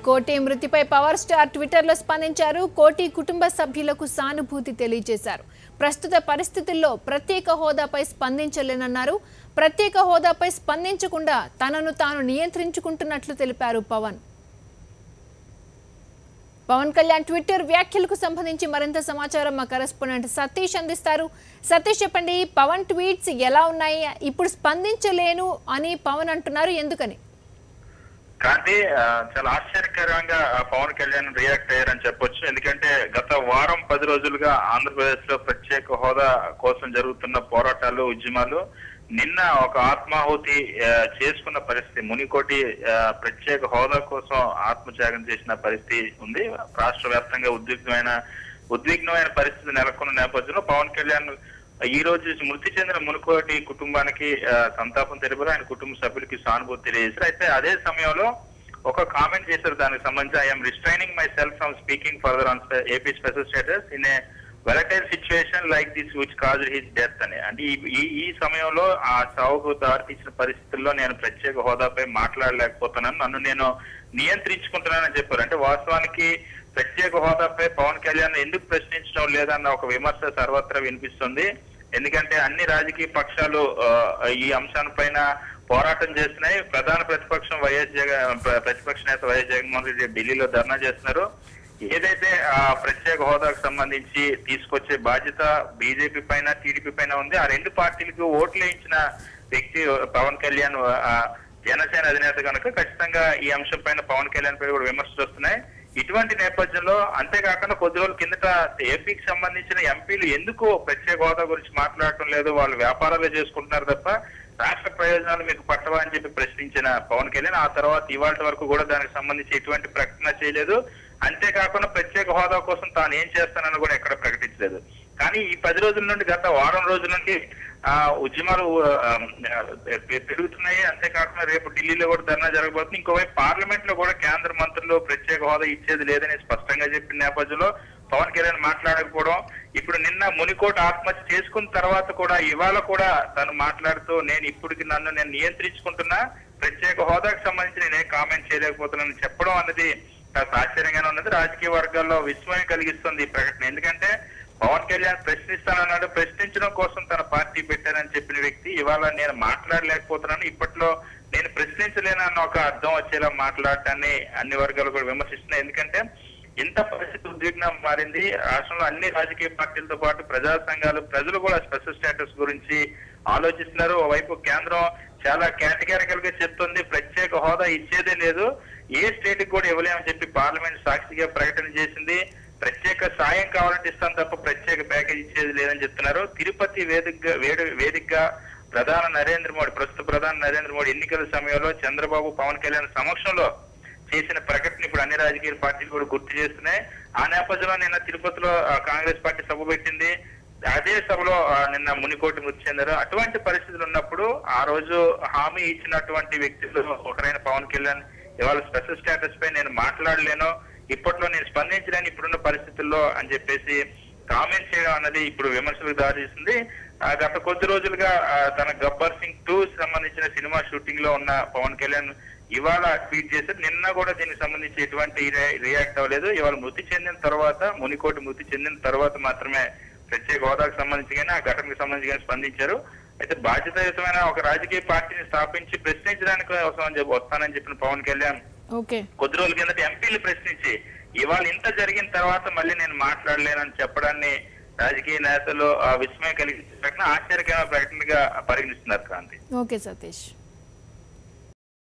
కోటి మృతిపై power star ట్విట్టర్లో స్పందించారు. కోటి కుటుంబ సభ్యులకు సానుభూతి తెలియజేశారు. ప్రస్తుత పరిస్థితుల్లో ప్రత్యేక హోదాపై స్పందించలేనన్నారు. ప్రత్యేక హోదాపై స్పందించకుండా తనను తాను నియంత్రించుకుంటున్నట్లు తెలిపారు పవన్ కళ్యాణ్ ట్విట్టర్ వ్యాఖ్యలకు సంబంధించి మరింత సమాచారం మా కరెస్పాండెంట్ సతీష్ అందిస్తారు. సతీష్, చెప్పండి, పవన్ ట్వీట్స్ ఎలా ఉన్నాయి? ఇప్పుడు స్పందించలేను అని పవన్ అంటున్నారు, ఎందుకని? కానీ చాలా ఆశ్చర్యకరంగా పవన్ కళ్యాణ్ రియాక్ట్ అయ్యారని చెప్పొచ్చు. ఎందుకంటే గత వారం 10 రోజులుగా ఆంధ్రప్రదేశ్ లో ప్రత్యేక హోదా కోసం జరుగుతున్న పోరాటాలు, ఉద్యమాలు నిన్న ఒక ఆత్మాహుతి చేసుకున్న పరిస్థితి. మునికోటి ప్రత్యేక హోదా కోసం ఆత్మత్యాగం చేసిన పరిస్థితి ఉంది. రాష్ట్ర వ్యాప్తంగా ఉద్విగ్నమైన పరిస్థితి నెలకొన్న నేపథ్యంలో పవన్ కళ్యాణ్ ఈ రోజు మృతి చెందిన మునుకోటి కుటుంబానికి సంతాపం తెలిపారు. ఆయన కుటుంబ సభ్యులకి సానుభూతి తెలియజేశారు. అయితే అదే సమయంలో ఒక కామెంట్ చేశారు. దానికి సంబంధించి I'm restraining myself from speaking further on AP special status in a volatile situation like this which caused his death అని. అంటే ఈ సమయంలో ఆ చావుకు దారితీసిన పరిస్థితుల్లో నేను ప్రత్యేక హోదాపై మాట్లాడలేకపోతున్నాను, నన్ను నేను నియంత్రించుకుంటున్నానని చెప్పారు. అంటే వాస్తవానికి ప్రత్యేక హోదాపై పవన్ కళ్యాణ్ ఎందుకు ప్రశ్నించడం లేదన్న ఒక విమర్శ సర్వత్రా వినిపిస్తుంది. ఎందుకంటే అన్ని రాజకీయ పక్షాలు ఈ అంశాలపైన పోరాటం చేస్తున్నాయి. ప్రధాన ప్రతిపక్షం ప్రతిపక్ష నేత వైఎస్ జగన్మోహన్ రెడ్డి ఢిల్లీలో ధర్నా చేస్తున్నారు. ఏదైతే ప్రత్యేక హోదాకు సంబంధించి తీసుకొచ్చే బాధ్యత బీజేపీ పైన, టీడీపీ పైన ఉంది. ఆ రెండు పార్టీలకు ఓట్లు వేయించిన వ్యక్తి పవన్ కళ్యాణ్, జనసేన అధినేత కనుక ఖచ్చితంగా ఈ అంశం పైన పవన్ కళ్యాణ్ పై కూడా విమర్శలు వస్తున్నాయి. ఇటువంటి నేపథ్యంలో అంతేకాకుండా కొద్ది రోజుల కిందట ఏపీకి సంబంధించిన ఎంపీలు ఎందుకు ప్రత్యేక హోదా గురించి మాట్లాడటం లేదు, వాళ్ళు వ్యాపారాలు చేసుకుంటున్నారు తప్ప రాష్ట్ర ప్రయోజనాలు మీకు పట్టవా అని చెప్పి ప్రశ్నించిన పవన్ కళ్యాణ్ ఆ తర్వాత ఇవాళ వరకు కూడా దానికి సంబంధించి ఎటువంటి ప్రకటన చేయలేదు. అంతేకాకుండా ప్రత్యేక హోదా కోసం తాను ఏం చేస్తానని కూడా ఎక్కడ ప్రకటించలేదు. కానీ ఈ 10 రోజుల నుండి, గత వారం రోజుల నుండి ఉద్యమాలు పెరుగుతున్నాయి. అంతేకాకుండా రేపు ఢిల్లీలో కూడా ధర్నా జరగబోతుంది. ఇంకోవైపు పార్లమెంట్ లో కూడా కేంద్ర మంత్రులు ప్రత్యేక హోదా ఇచ్చేది లేదని స్పష్టంగా చెప్పిన నేపథ్యంలో పవన్ కళ్యాణ్ మాట్లాడకపోవడం, ఇప్పుడు నిన్న మునికోట ఆత్మహత్య చేసుకున్న తర్వాత కూడా ఇవాళ కూడా తను మాట్లాడుతూ నన్ను నేను నియంత్రించుకుంటున్నా, ప్రత్యేక హోదాకు సంబంధించి నేనే కామెంట్ చేయలేకపోతున్నానని చెప్పడం అన్నది కాస్త ఆశ్చర్యంగానే ఉన్నది. రాజకీయ వర్గాల్లో విస్మయం కలిగిస్తుంది ఈ ప్రకటన. ఎందుకంటే పవన్ కళ్యాణ్ ప్రశ్నిస్తానన్నాడు, ప్రశ్నించడం కోసం తన పార్టీ పెట్టారని చెప్పిన వ్యక్తి ఇవాళ నేను మాట్లాడలేకపోతున్నాను, ఇప్పట్లో నేను ప్రశ్నించలేనన్న ఒక అర్థం వచ్చేలా మాట్లాడటాన్ని అన్ని వర్గాలు కూడా విమర్శిస్తున్నాయి. ఎందుకంటే ఇంత పరిస్థితి ఉద్విగ్నం మారింది. రాష్ట్రంలో అన్ని రాజకీయ పార్టీలతో పాటు ప్రజా సంఘాలు, ప్రజలు కూడా స్పెషల్ స్టేటస్ గురించి ఆలోచిస్తున్నారు. ఓవైపు కేంద్రం చాలా కేటగిరికల్ గా చెప్తుంది ప్రత్యేక హోదా ఇచ్చేదే లేదు, ఏ స్టేట్ కి కూడా ఇవ్వలేమని చెప్పి పార్లమెంట్ సాక్షిగా ప్రకటన చేసింది. ప్రత్యేక సాయం కావాలంటే ఇస్తాను తప్ప ప్రత్యేక ప్యాకేజ్ ఇచ్చేది లేదని చెప్తున్నారు. తిరుపతి వేదికగా ప్రస్తుత ప్రధాని నరేంద్ర మోడీ ఎన్నికల సమయంలో చంద్రబాబు, పవన్ కళ్యాణ్ సమక్షంలో చేసిన ప్రకటన ఇప్పుడు అన్ని రాజకీయ పార్టీలు కూడా గుర్తు చేస్తున్నాయి. ఆ నేపథ్యంలో నిన్న తిరుపతిలో కాంగ్రెస్ పార్టీ సభ పెట్టింది. అదే సభలో నిన్న మునికోటి మృతి చెందారు. అటువంటి పరిస్థితులు ఉన్నప్పుడు ఆ రోజు హామీ ఇచ్చినటువంటి వ్యక్తులు ఒకరైన పవన్ కళ్యాణ్ ఇవాళ స్పెషల్ స్టేటస్ పై నేను మాట్లాడలేను, ఇప్పట్లో నేను స్పందించలేని ఇప్పుడున్న పరిస్థితుల్లో అని చెప్పేసి కామెంట్ చేయడం అన్నది ఇప్పుడు విమర్శలకు దారితీస్తుంది. గత కొద్ది రోజులుగా తన గబ్బర్ సింగ్ 2 సంబంధించిన సినిమా షూటింగ్ లో ఉన్న పవన్ కళ్యాణ్ ఇవాళ ట్వీట్ చేశారు. నిన్న కూడా దీనికి సంబంధించి ఎటువంటి రియాక్ట్ అవ్వలేదు. ఇవాళ మునికోటి మృతి చెందిన తర్వాత మాత్రమే ప్రత్యేక హోదాకు సంబంధించి కానీ, ఆ ఘటనకు సంబంధించి కానీ స్పందించారు. అయితే బాధ్యతాయుతమైన ఒక రాజకీయ పార్టీని స్థాపించి ప్రశ్నించడానికి వస్తానని చెప్పిన పవన్ కళ్యాణ్ కొద్ది రోజుల కిందట ఎంపీలు ప్రశ్నించి ఇవాళ ఇంత జరిగిన తర్వాత మళ్ళీ నేను మాట్లాడలేనని చెప్పడాన్ని రాజకీయ నేతలు విస్మయం కలిగించిన ప్రకటన, ఆశ్చర్యకరమైన ప్రకటనగా పరిగణిస్తున్నారు. క్రాంతి. ఓకే సతీష్.